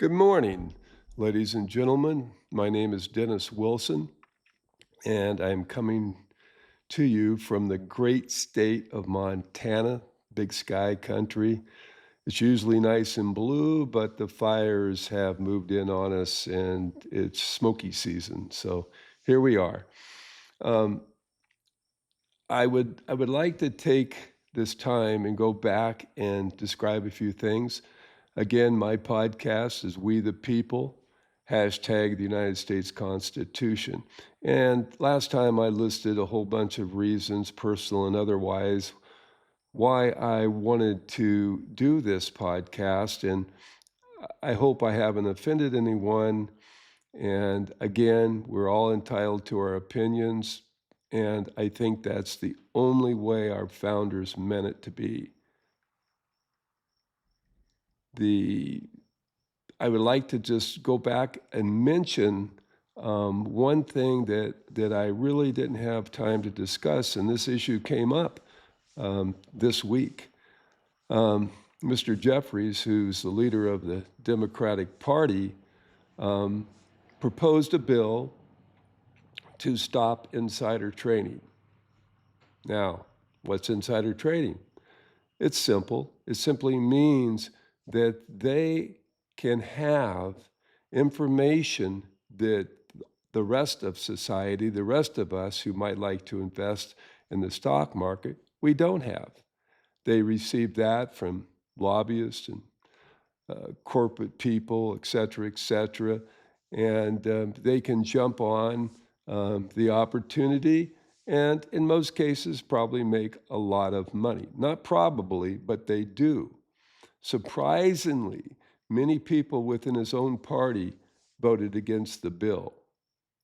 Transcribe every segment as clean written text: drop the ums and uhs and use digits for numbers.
Good morning, ladies and gentlemen. My name is Dennis Wilson, and I'm coming to you from the great state of Montana, big sky country. It's usually nice and blue, but the fires have moved in on us and it's smoky season. So here we are. Um, I would like to take this time and go back and describe a few things. Again, my podcast is We the People, hashtag the United States Constitution. And last time I listed a whole bunch of reasons, personal and otherwise, why I wanted to do this podcast. And I hope I haven't offended anyone. And again, we're all entitled to our opinions. And I think that's the only way our founders meant it to be. The I would like to just go back and mention one thing that I really didn't have time to discuss, and this issue came up this week. Mr. Jeffries, who's the leader of the Democratic Party, proposed a bill to stop insider trading. Now, what's insider trading? It's simple. It simply means that they can have information that the rest of society, the rest of us who might like to invest in the stock market, we don't have. They receive that from lobbyists and corporate people, et cetera, and they can jump on the opportunity and in most cases probably make a lot of money. Not probably, but they do. Surprisingly, many people within his own party voted against the bill.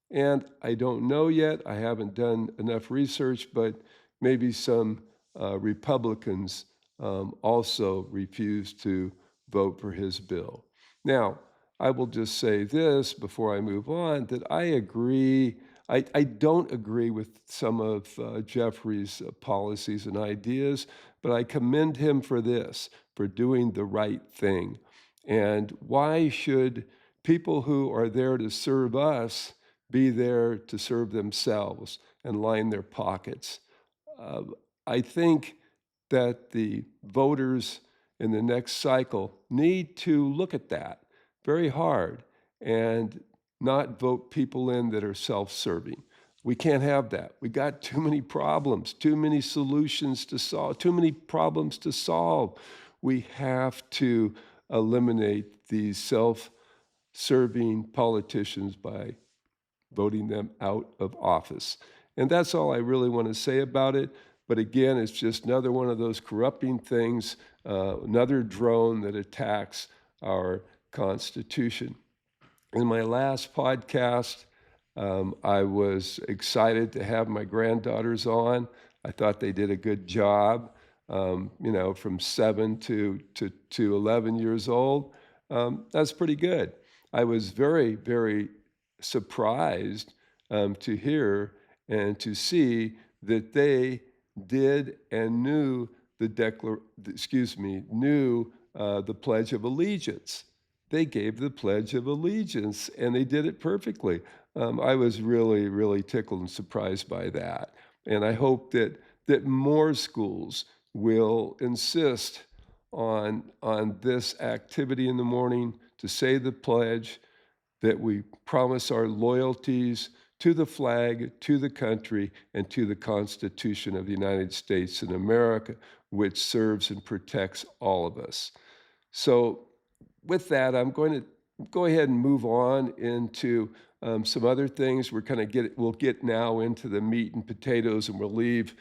And I don't know yet, I haven't done enough research, but maybe some Republicans also refused to vote for his bill. Now, I will just say this before I move on that I agree. I don't agree with some of Jeffrey's policies and ideas, but I commend him for this, for doing the right thing. And why should people who are there to serve us be there to serve themselves and line their pockets? Uh, I think that the voters in the next cycle need to look at that very hard and not vote people in that are self-serving. We can't have that. We got too many problems, too many solutions to solve, too many problems to solve. We have to eliminate these self-serving politicians by voting them out of office. And that's all I really want to say about it. But again, it's just another one of those corrupting things, another drone that attacks our Constitution. In my last podcast, I was excited to have my granddaughters on. I thought they did a good job, from 7 to 11 years old. That's pretty good. I was very, very surprised to hear and to see that they did and knew the Pledge of Allegiance. They gave the Pledge of Allegiance, and they did it perfectly. I was really, really tickled and surprised by that. And I hope that more schools will insist on this activity in the morning to say the pledge, that we promise our loyalties to the flag, to the country, and to the Constitution of the United States and America, which serves and protects all of us. So with that, I'm going to go ahead and move on into some other things. We'll get now into the meat and potatoes, and we'll leave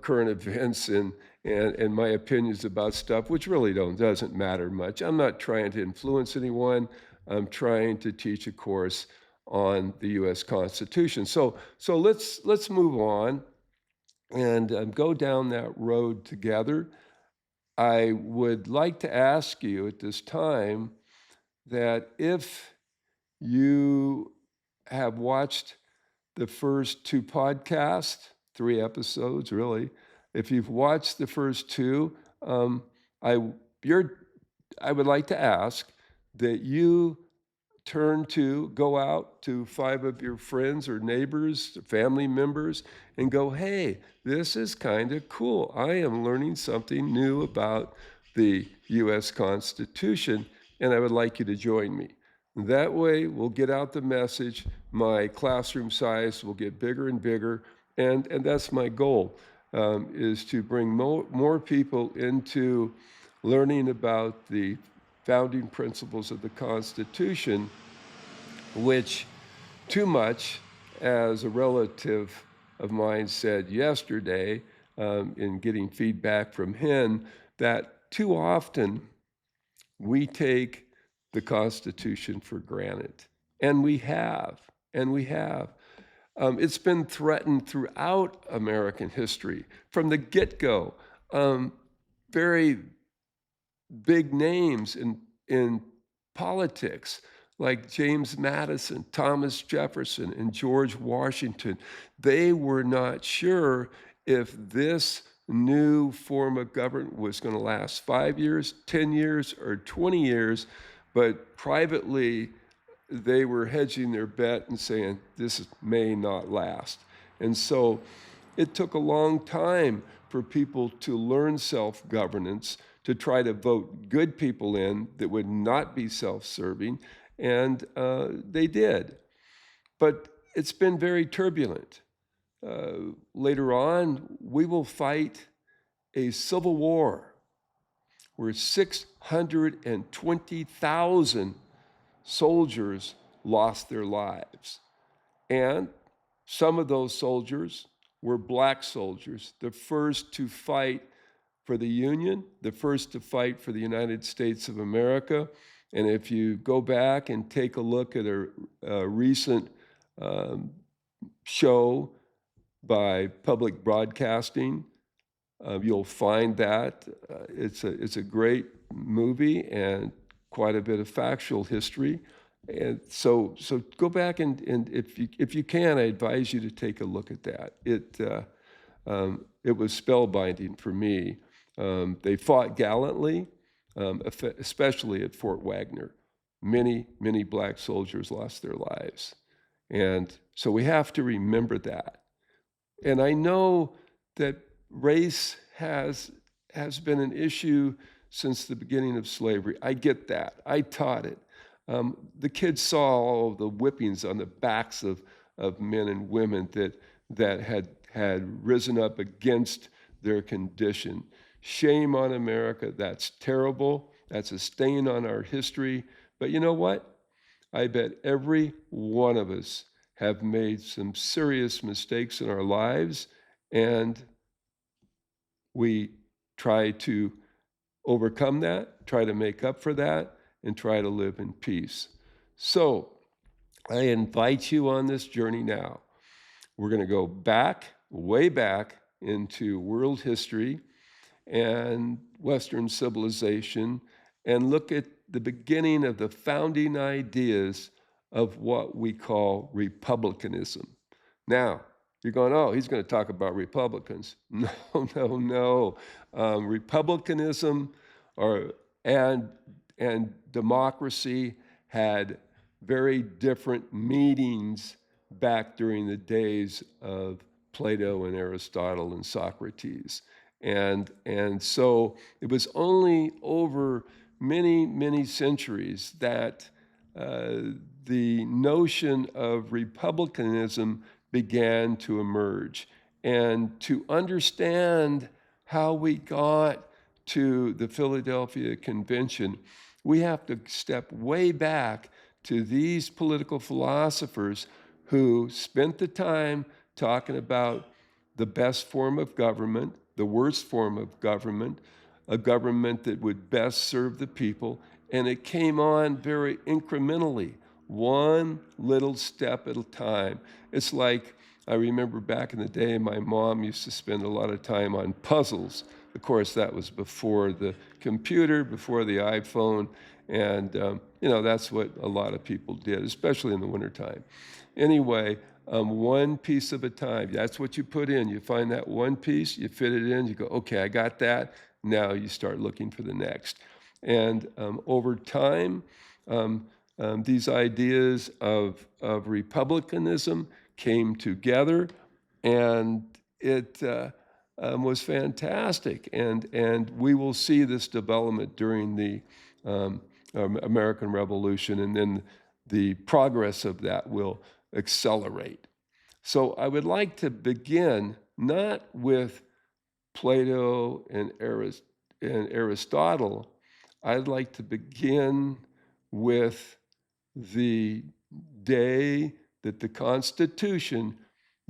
current events and my opinions about stuff, which really doesn't matter much. I'm not trying to influence anyone. I'm trying to teach a course on the U.S. Constitution. So let's move on and go down that road together. I would like to ask you at this time that if you have watched the first two podcasts, 3 episodes really, if you've watched the first two, I you're I would like to ask that you go out to 5 of your friends or neighbors, family members, and go, hey, this is kind of cool. I am learning something new about the U.S. Constitution, and I would like you to join me. That way, we'll get out the message. My classroom size will get bigger and bigger, and that's my goal, is to bring more people into learning about the founding principles of the Constitution, which too much, as a relative of mine said yesterday, in getting feedback from him, that too often we take the Constitution for granted. And we have, and we have. It's been threatened throughout American history from the get-go. Very big names in politics, like James Madison, Thomas Jefferson, and George Washington. They were not sure if this new form of government was going to last 5 years, 10 years, or 20 years, but privately, they were hedging their bet and saying, this may not last. And so it took a long time for people to learn self-governance, to try to vote good people in that would not be self-serving, and they did. But it's been very turbulent. Later on, we will fight a civil war where 620,000 soldiers lost their lives. And some of those soldiers were black soldiers, the first to fight for the Union, the first to fight for the United States of America. And if you go back and take a look at a recent show by public broadcasting, you'll find that it's a great movie and quite a bit of factual history. And so go back and if you can, I advise you to take a look at that. It was spellbinding for me. They fought gallantly, especially at Fort Wagner. Many black soldiers lost their lives. And so we have to remember that. And I know that race has been an issue since the beginning of slavery. I get that. I taught it. The kids saw all of the whippings on the backs of men and women that had risen up against their condition. Shame on America. That's terrible. That's a stain on our history. But you know what? I bet every one of us have made some serious mistakes in our lives, and we try to overcome that, try to make up for that, and try to live in peace. So I invite you on this journey now. We're going to go back, way back into world history and Western civilization and look at the beginning of the founding ideas of what we call republicanism. Now, you're going, oh, he's going to talk about Republicans. No. Republicanism and democracy had very different meanings back during the days of Plato and Aristotle and Socrates. And so it was only over many centuries that the notion of republicanism began to emerge. And to understand how we got to the Philadelphia Convention, we have to step way back to these political philosophers who spent the time talking about the best form of government, the worst form of government, a government that would best serve the people, and it came on very incrementally, one little step at a time. It's like, I remember back in the day, my mom used to spend a lot of time on puzzles. Of course, that was before the computer, before the iPhone, and that's what a lot of people did, especially in the wintertime. Anyway, one piece at a time. That's what you put in. You find that one piece, you fit it in, you go, okay, I got that. Now you start looking for the next. And over time, these ideas of republicanism came together, and it was fantastic. And we will see this development during the American Revolution, and then the progress of that will accelerate. So I would like to begin not with Plato and Aristotle. I'd like to begin with the day that the Constitution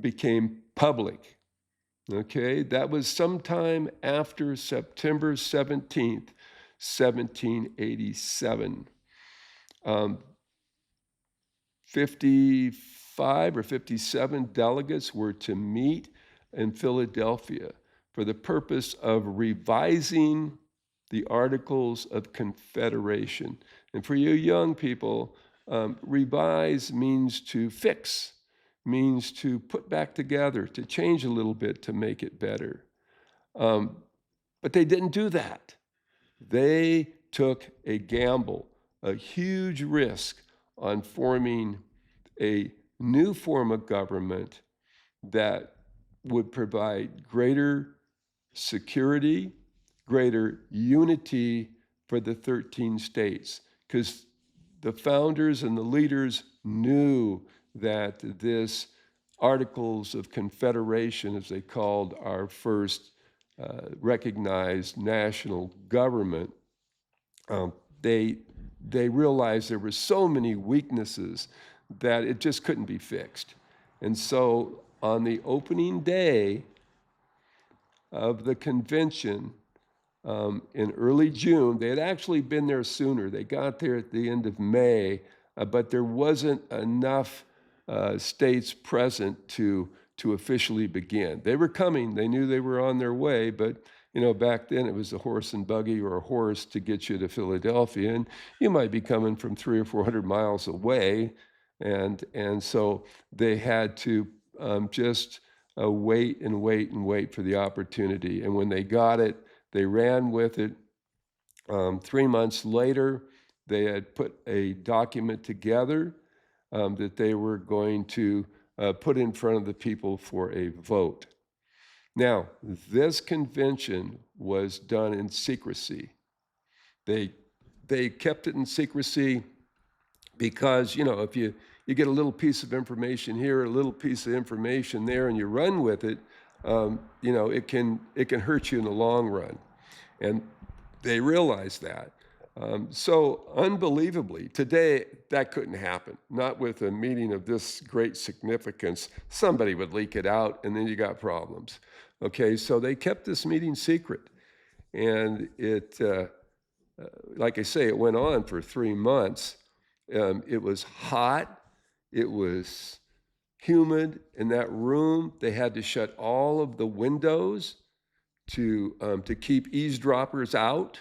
became public. Okay, that was sometime after September 17th, 1787. 55 or 57 delegates were to meet in Philadelphia for the purpose of revising the Articles of Confederation. And for you young people, revise means to fix, means to put back together, to change a little bit to make it better. But they didn't do that. They took a gamble, a huge risk on forming a new form of government that would provide greater security, greater unity for the 13 states, because the founders and the leaders knew that this Articles of Confederation, as they called our first recognized national government, um, they realized there were so many weaknesses that it just couldn't be fixed. And so on the opening day of the convention, in early June, they had actually been there sooner. They got there at the end of May, but there wasn't enough states present to officially begin. They were coming. They knew they were on their way, but back then it was a horse and buggy or a horse to get you to Philadelphia, and you might be coming from 300 or 400 miles away, and so they had to just wait and wait and wait for the opportunity. And when they got it, they ran with it. 3 months later, they had put a document together that they were going to put in front of the people for a vote. Now, this convention was done in secrecy. They kept it in secrecy because, if you get a little piece of information here, a little piece of information there, and you run with it, it can hurt you in the long run. And they realized that. So unbelievably, today that couldn't happen. Not with a meeting of this great significance. Somebody would leak it out, and then you got problems. Okay, so they kept this meeting secret. And it, like I say, it went on for 3 months. It was hot. It was humid in that room. They had to shut all of the windows to keep eavesdroppers out.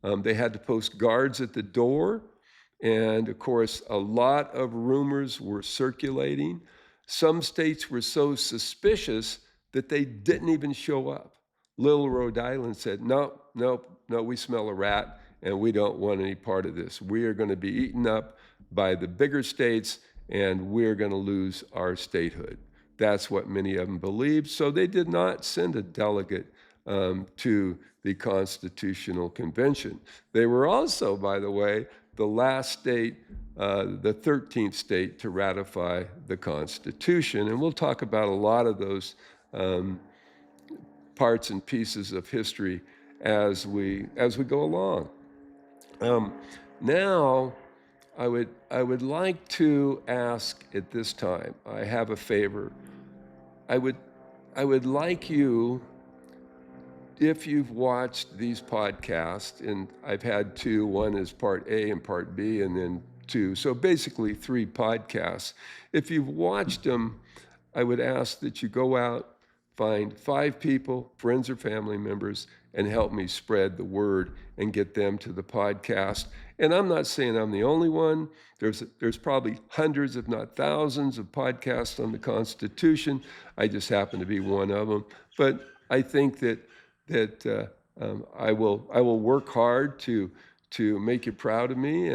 They had to post guards at the door. And of course, a lot of rumors were circulating. Some states were so suspicious that they didn't even show up. Little Rhode Island said, no, we smell a rat and we don't want any part of this. We are going to be eaten up by the bigger states and we're going to lose our statehood. That's what many of them believed. So they did not send a delegate to the Constitutional Convention. They were also, by the way, the last state, the 13th state to ratify the Constitution. And we'll talk about a lot of those parts and pieces of history as we go along. Now, I would like to ask at this time. I have a favor. I would like you, if you've watched these podcasts, and I've had 2, one is part A and part B, and then 2, so basically 3 podcasts. If you've watched them, I would ask that you go out, find 5 people, friends or family members, and help me spread the word and get them to the podcast. And I'm not saying I'm the only one. There's probably hundreds, if not thousands, of podcasts on the Constitution. I just happen to be one of them. But I think that I will work hard to to make you proud of me,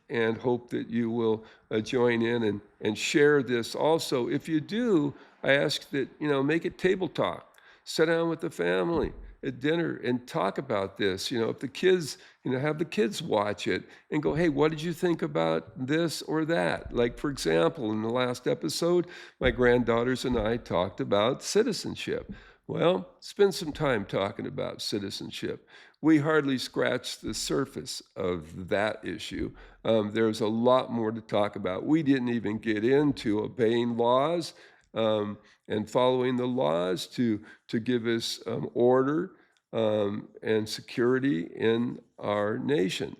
and hope that you will join in and share this also. If you do, I ask that, make it table talk. Sit down with the family at dinner and talk about this. If the kids, have the kids watch it and go, hey, what did you think about this or that? Like, for example, in the last episode, my granddaughters and I talked about citizenship. Well, spend some time talking about citizenship. We hardly scratched the surface of that issue. There's a lot more to talk about. We didn't even get into obeying laws, and following the laws to give us order and security in our nation.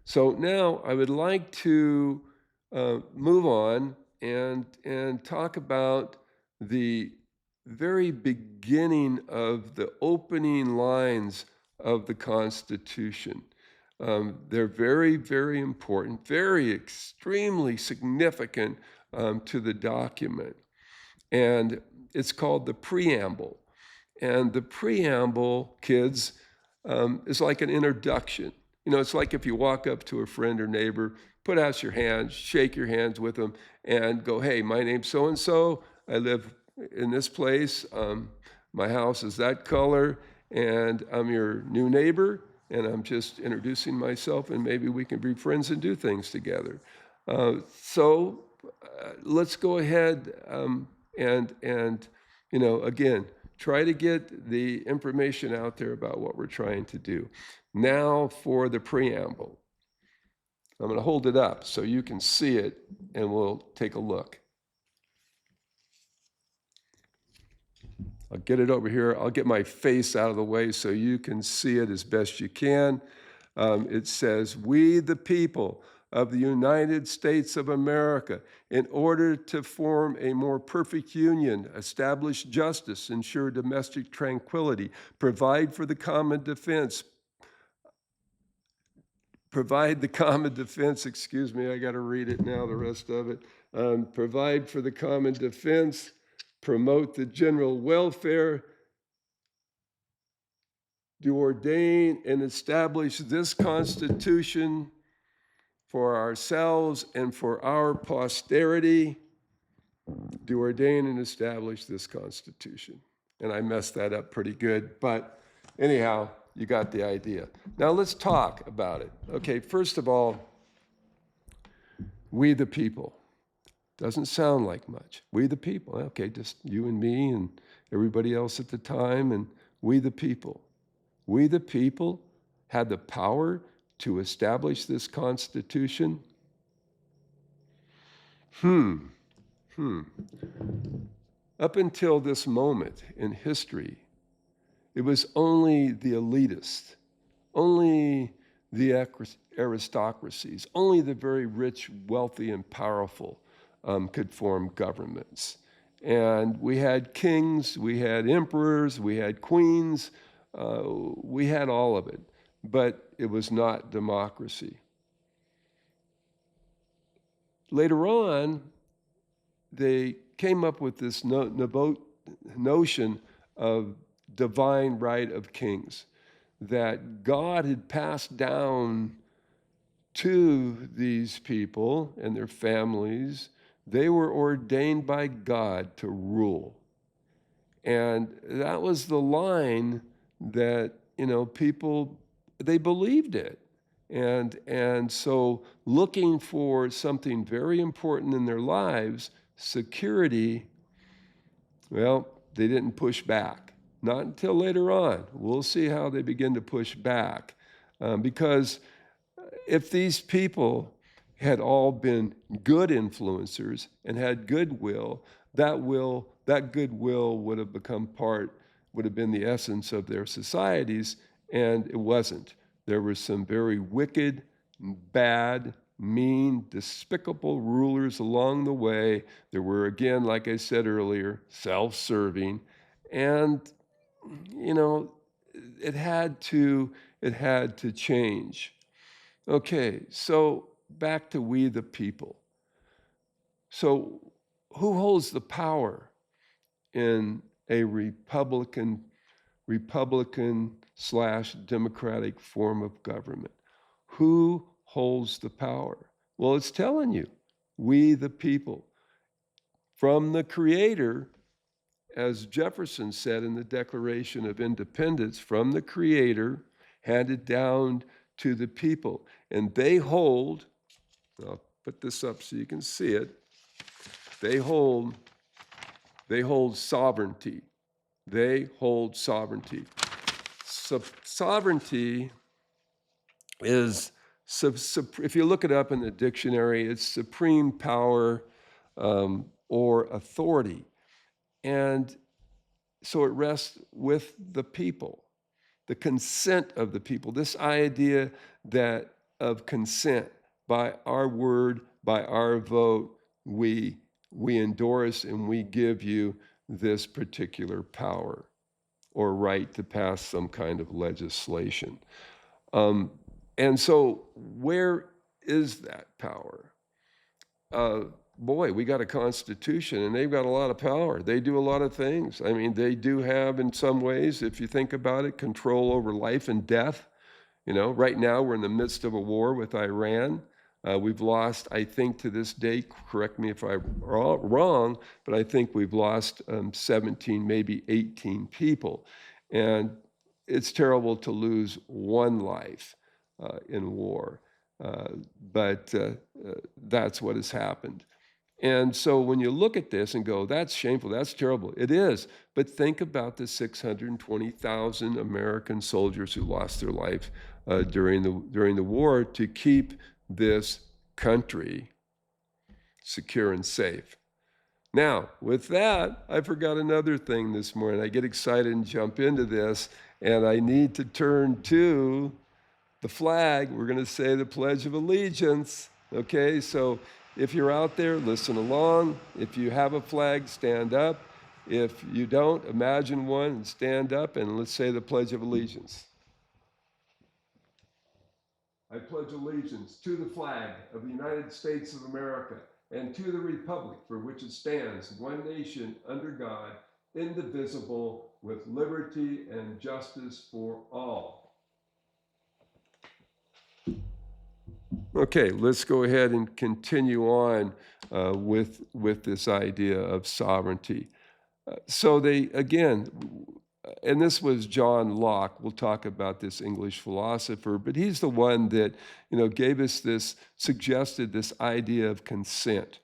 So now I would like to move on and talk about the very beginning of the opening lines of the Constitution. They're very, very important, very extremely significant to the document. And it's called the preamble. And the preamble, kids, is like an introduction. It's like if you walk up to a friend or neighbor, put out your hands, shake your hands with them, and go, hey, my name's so-and-so. I live in this place. My house is that color, and I'm your new neighbor, and I'm just introducing myself, and maybe we can be friends and do things together. So let's go ahead and again, try to get the information out there about what we're trying to do. Now for the preamble. I'm going to hold it up so you can see it, and we'll take a look. I'll get it over here. I'll get my face out of the way so you can see it as best you can. It says, "We the people of the United States of America, in order to form a more perfect union, establish justice, ensure domestic tranquility, provide the common defense, excuse me, I got to read it now, the rest of it. Provide for the common defense, promote the general welfare, do ordain and establish this Constitution for ourselves and for our posterity, do ordain and establish this Constitution." And I messed that up pretty good, but anyhow, you got the idea. Now let's talk about it. Okay, first of all, we the people. Doesn't sound like much. We the people. Okay, just you and me and everybody else at the time, and we the people. We the people had the power to establish this Constitution. Up until this moment in history, it was only the elitists, only the aristocracies, only the very rich, wealthy, and powerful could form governments. And we had kings, we had emperors, we had queens, we had all of it, but it was not democracy. Later on, they came up with this notion of divine right of kings, that God had passed down to these people and their families. They were ordained by God to rule. And that was the line that, people, they believed it. And so looking for something very important in their lives, security, well, they didn't push back. Not until later on. We'll see how they begin to push back. Because if these people had all been good influencers and had goodwill, that goodwill would have been the essence of their societies, and it wasn't. There were some very wicked, bad, mean, despicable rulers along the way. There were, again, like I said earlier, self-serving, and it had to change. Okay, so back to we the people. So who holds the power in a Republican/democratic form of government? Who holds the power? Well, it's telling you, we the people. From the Creator, as Jefferson said in the Declaration of Independence, from the Creator, handed down to the people. And they hold, I'll put this up so you can see it, they hold sovereignty. They hold sovereignty. So sovereignty is, if you look it up in the dictionary, it's supreme power or authority. And so it rests with the people, the consent of the people. This idea that of consent, by our word, by our vote, we endorse and we give you this particular power or right to pass some kind of legislation. And so where is that power? Boy, we got a constitution and they've got a lot of power. They do a lot of things. I mean, they do have, in some ways, if you think about it, control over life and death. You know, right now we're in the midst of a war with Iran. We've lost, I think to this day, correct me if I'm wrong, but I think we've lost 17, maybe 18 people. And it's terrible to lose one life in war. But that's what has happened. And so when you look at this and go, that's shameful, that's terrible, it is. But think about the 620,000 American soldiers who lost their life during the war to keep this country secure and safe. Now, with that, I forgot another thing this morning. I get excited and jump into this, and I need to turn to the flag. We're going to say the Pledge of Allegiance. Okay, so if you're out there, listen along. If you have a flag, stand up. If you don't, imagine one and stand up, and let's say the Pledge of Allegiance. I pledge allegiance to the flag of the United States of America and to the republic for which it stands, one nation under God, indivisible, with liberty and justice for all. Okay, let's go ahead and continue on with this idea of sovereignty. So they, again, and this was John Locke. We'll talk about this English philosopher, but he's the one that, gave us this, suggested this idea of consent,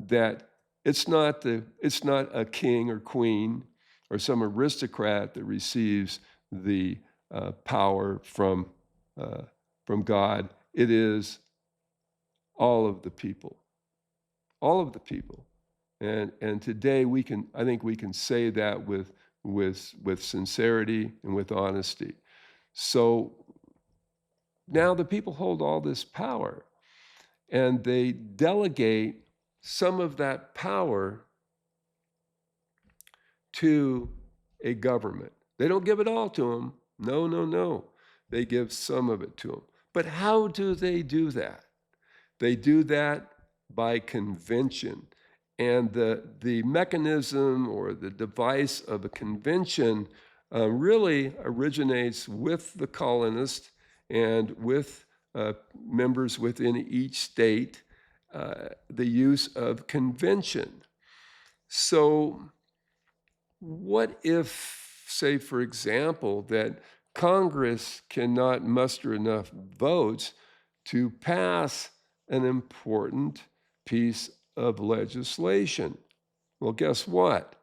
that it's not a king or queen or some aristocrat that receives the power from God. It is all of the people, all of the people. And today I think we can say that with sincerity and with honesty. So now the people hold all this power, and they delegate some of that power to a government. They don't give it all to them. No, no, no. They give some of it to them. But how do they do that? They do that by convention. And the mechanism or the device of a convention really originates with the colonists and with members within each state, the use of convention. So what if, say, for example, that Congress cannot muster enough votes to pass an important piece of legislation? Well, guess what?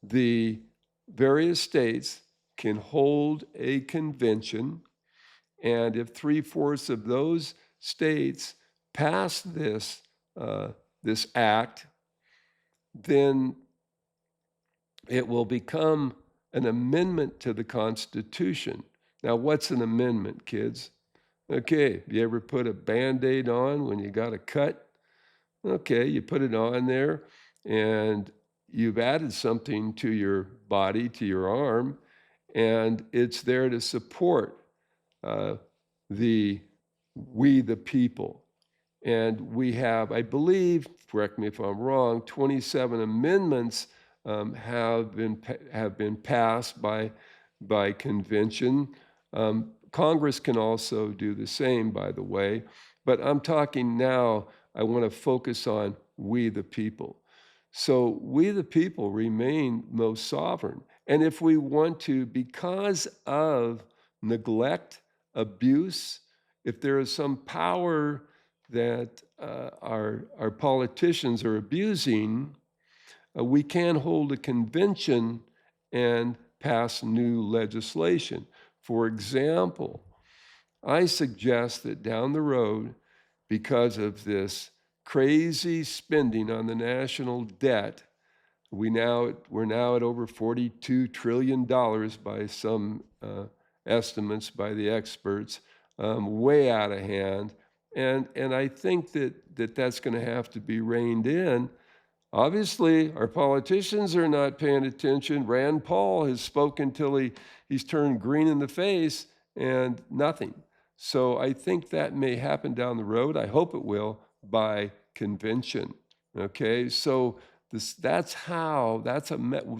The various states can hold a convention, and if 3/4 of those states pass this act, then it will become an amendment to the Constitution. Now, what's an amendment, kids? Okay, you ever put a Band-Aid on when you got a cut? Okay, you put it on there, and you've added something to your body, to your arm, and it's there to support we the people. And we have, I believe, correct me if I'm wrong, 27 amendments have been passed by convention. Congress can also do the same, by the way. But I'm talking now, I want to focus on we the people. So we the people remain most sovereign. And if we want to, because of neglect, abuse, if there is some power that our politicians are abusing, we can hold a convention and pass new legislation. For example, I suggest that down the road, because of this crazy spending on the national debt, we're now at over $42 trillion by some estimates by the experts, way out of hand. And I think that's going to have to be reined in. Obviously, our politicians are not paying attention. Rand Paul has spoken till he's turned green in the face and nothing. So I think that may happen down the road. I hope it will by convention. Okay, so that's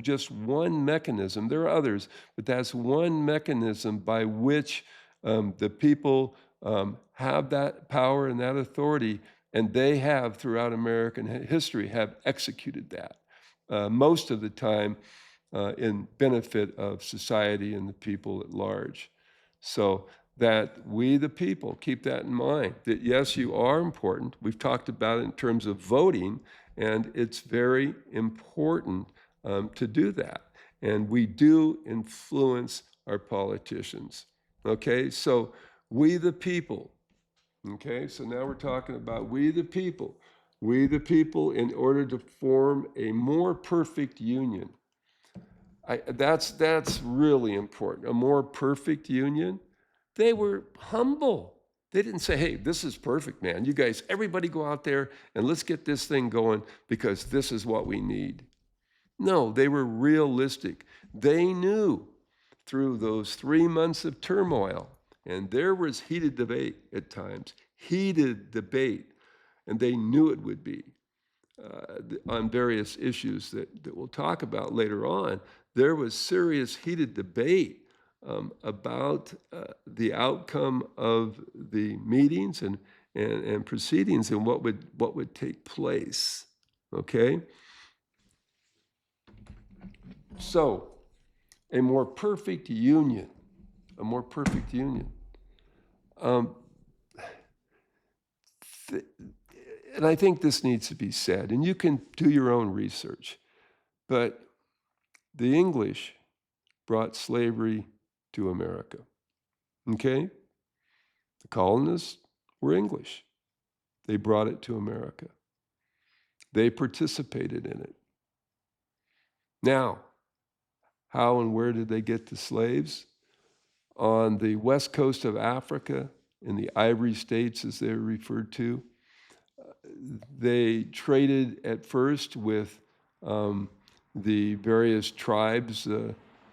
just one mechanism. There are others, but that's one mechanism by which the people have that power and that authority, and they have, throughout American history, have executed that, most of the time in benefit of society and the people at large. So that we, the people, keep that in mind, that yes, you are important. We've talked about it in terms of voting, and it's very important to do that. And we do influence our politicians. Okay, so we, the people. Okay, so now we're talking about we the people. We the people, in order to form a more perfect union. That's really important. A more perfect union. They were humble. They didn't say, hey, this is perfect, man. You guys, everybody go out there and let's get this thing going because this is what we need. No, they were realistic. They knew through those 3 months of turmoil, and there was heated debate at times, heated debate, and they knew it would be on various issues that we'll talk about later on. There was serious heated debate about the outcome of the meetings and proceedings and what would take place. Okay? So, a more perfect union, a more perfect union. And I think this needs to be said, and you can do your own research, but the English brought slavery to America. Okay? The colonists were English. They brought it to America. They participated in it. Now, how and where did they get the slaves? On the west coast of Africa, in the Ivory States, as they're referred to, they traded at first with the various tribes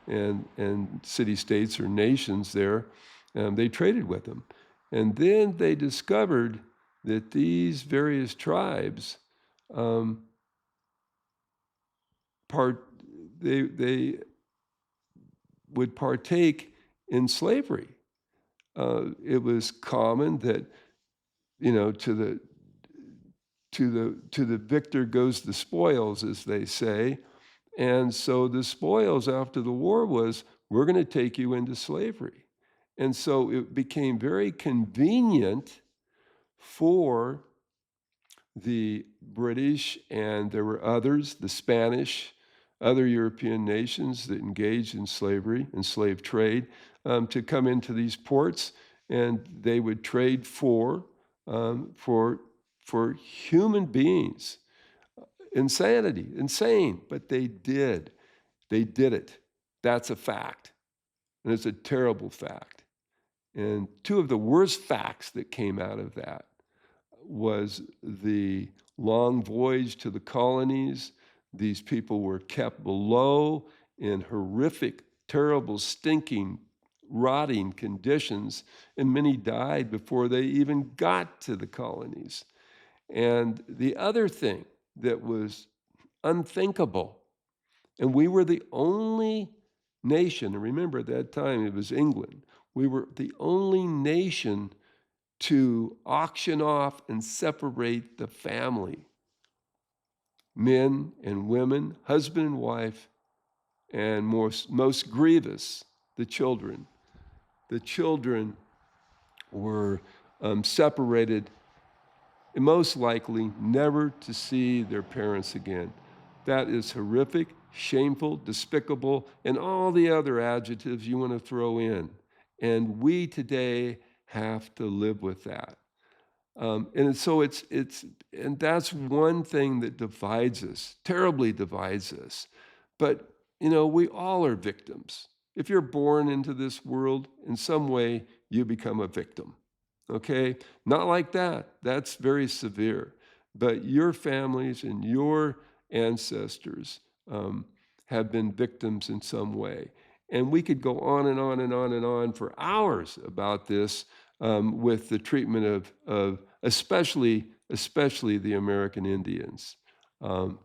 and city-states or nations there. They traded with them. And then they discovered that these various tribes they would partake in slavery. It was common that, to the victor goes the spoils, as they say. And so the spoils after the war was, we're going to take you into slavery. And so it became very convenient for the British, and there were others, the Spanish, other European nations that engaged in slavery and slave trade, to come into these ports, and they would trade for human beings. Insane, but they did. They did it. That's a fact, and it's a terrible fact. And two of the worst facts that came out of that was the long voyage to the colonies. These people were kept below in horrific, terrible, stinking, rotting conditions, and many died before they even got to the colonies. And the other thing that was unthinkable, and we were the only nation, and remember at that time it was England, We were the only nation to auction off and separate the family, men and women, husband and wife, and most grievous, the children. The children were separated, and most likely never to see their parents again. That is horrific, shameful, despicable, and all the other adjectives you want to throw in. And we today have to live with that. And so and that's one thing that divides us, terribly divides us. But, we all are victims. If you're born into this world, in some way, you become a victim. Okay? Not like that. That's very severe. But your families and your ancestors have been victims in some way. And we could go on and on and on and on for hours about this with the treatment of especially the American Indians.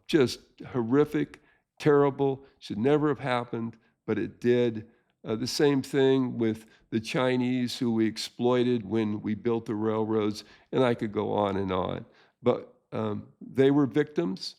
Just horrific, terrible, should never have happened, but it did. The same thing with the Chinese who we exploited when we built the railroads, and I could go on and on. But they were victims.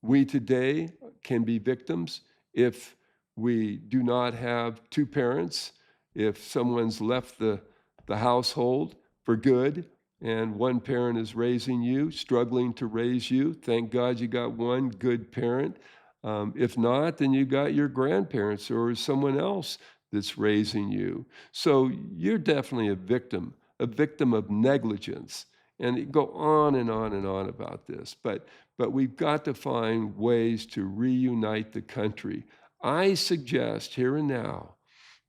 We today can be victims if we do not have two parents, if someone's left the household for good, and one parent is raising you, struggling to raise you. Thank God you got one good parent. If not, then you got your grandparents or someone else that's raising you. So you're definitely a victim of negligence. And it go on and on and on about this. But we've got to find ways to reunite the country. I suggest here and now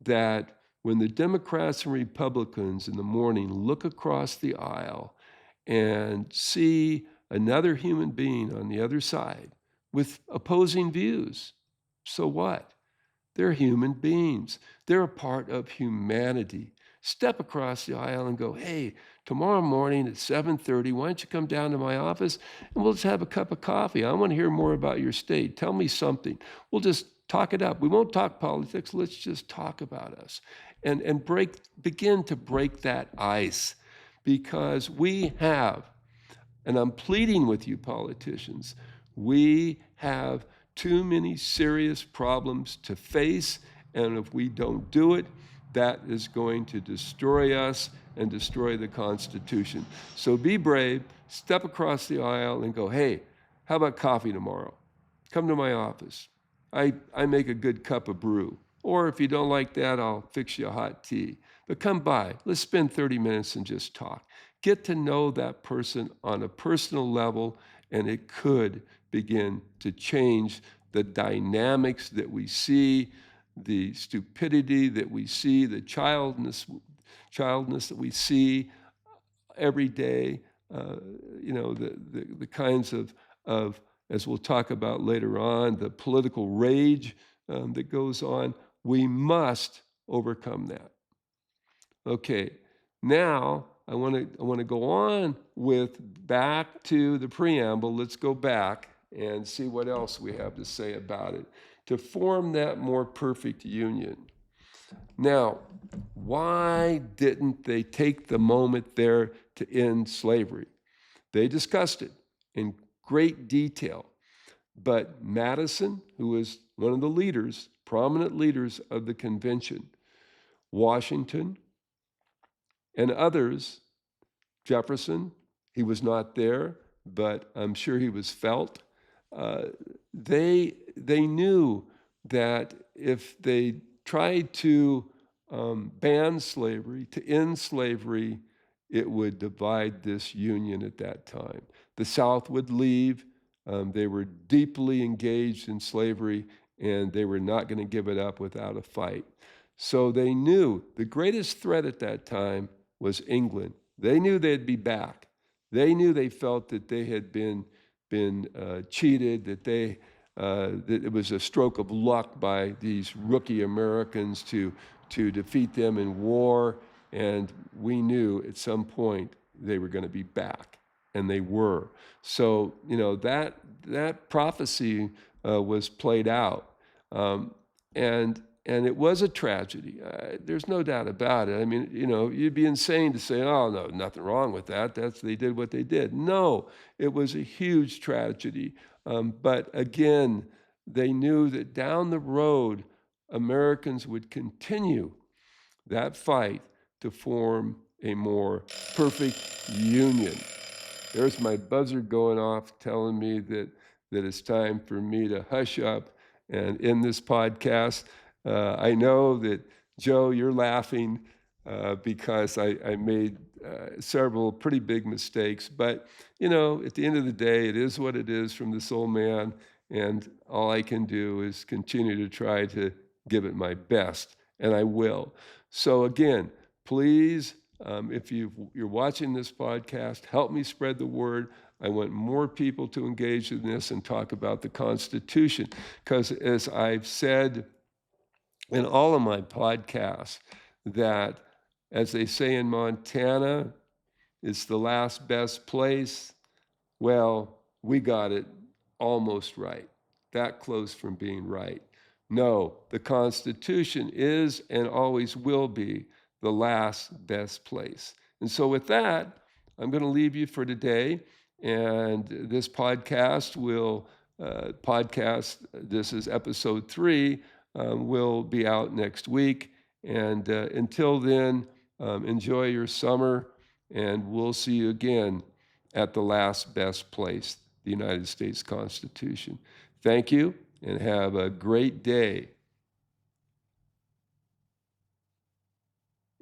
that when the Democrats and Republicans in the morning look across the aisle and see another human being on the other side with opposing views, so what? They're human beings. They're a part of humanity. Step across the aisle and go, hey, tomorrow morning at 7:30, why don't you come down to my office and we'll just have a cup of coffee. I want to hear more about your state. Tell me something. We'll just talk it up. We won't talk politics. Let's just talk about us and begin to break that ice, because we have, and I'm pleading with you politicians, we have too many serious problems to face, and if we don't do it, that is going to destroy us and destroy the Constitution. So be brave, step across the aisle and go, hey, how about coffee tomorrow? Come to my office. I make a good cup of brew. Or if you don't like that, I'll fix you a hot tea. But come by. Let's spend 30 minutes and just talk. Get to know that person on a personal level, and it could begin to change the dynamics that we see, the stupidity that we see, the childness that we see every day, the kinds of, as we'll talk about later on, the political rage that goes on. We must overcome that. Okay, now I want to go on with back to the preamble. Let's go back and see what else we have to say about it to form that more perfect union. Now, why didn't they take the moment there to end slavery? They discussed it in great detail. But Madison, who was one of the leaders, prominent leaders of the convention, Washington, and others, Jefferson, he was not there, but I'm sure he was felt. They knew that if they tried to ban slavery, to end slavery, it would divide this union at that time. The South would leave. They were deeply engaged in slavery, and they were not going to give it up without a fight. So they knew the greatest threat at that time was England. They knew they'd be back. They knew, they felt that they had been cheated, that it was a stroke of luck by these rookie Americans to defeat them in war, and we knew at some point they were going to be back, and they were. So that prophecy was played out, and and it was a tragedy. There's no doubt about it. I mean, you'd be insane to say, "Oh, no, nothing wrong with that. They did what they did." No, it was a huge tragedy. But again, they knew that down the road, Americans would continue that fight to form a more perfect union. There's my buzzer going off telling me that it's time for me to hush up and end this podcast. I know that, Joe, you're laughing because I made several pretty big mistakes. But, at the end of the day, it is what it is from this old man. And all I can do is continue to try to give it my best. And I will. So again, please, if you're watching this podcast, help me spread the word. I want more people to engage in this and talk about the Constitution. Because as I've said in all of my podcasts, that as they say in Montana, it's the last best place. Well, we got it almost right, that close from being right. No, the Constitution is and always will be the last best place. And so, with that, I'm going to leave you for today. And this podcast this is episode 3, will be out next week. And until then, enjoy your summer, and we'll see you again at the last best place, the United States Constitution. Thank you, and have a great day.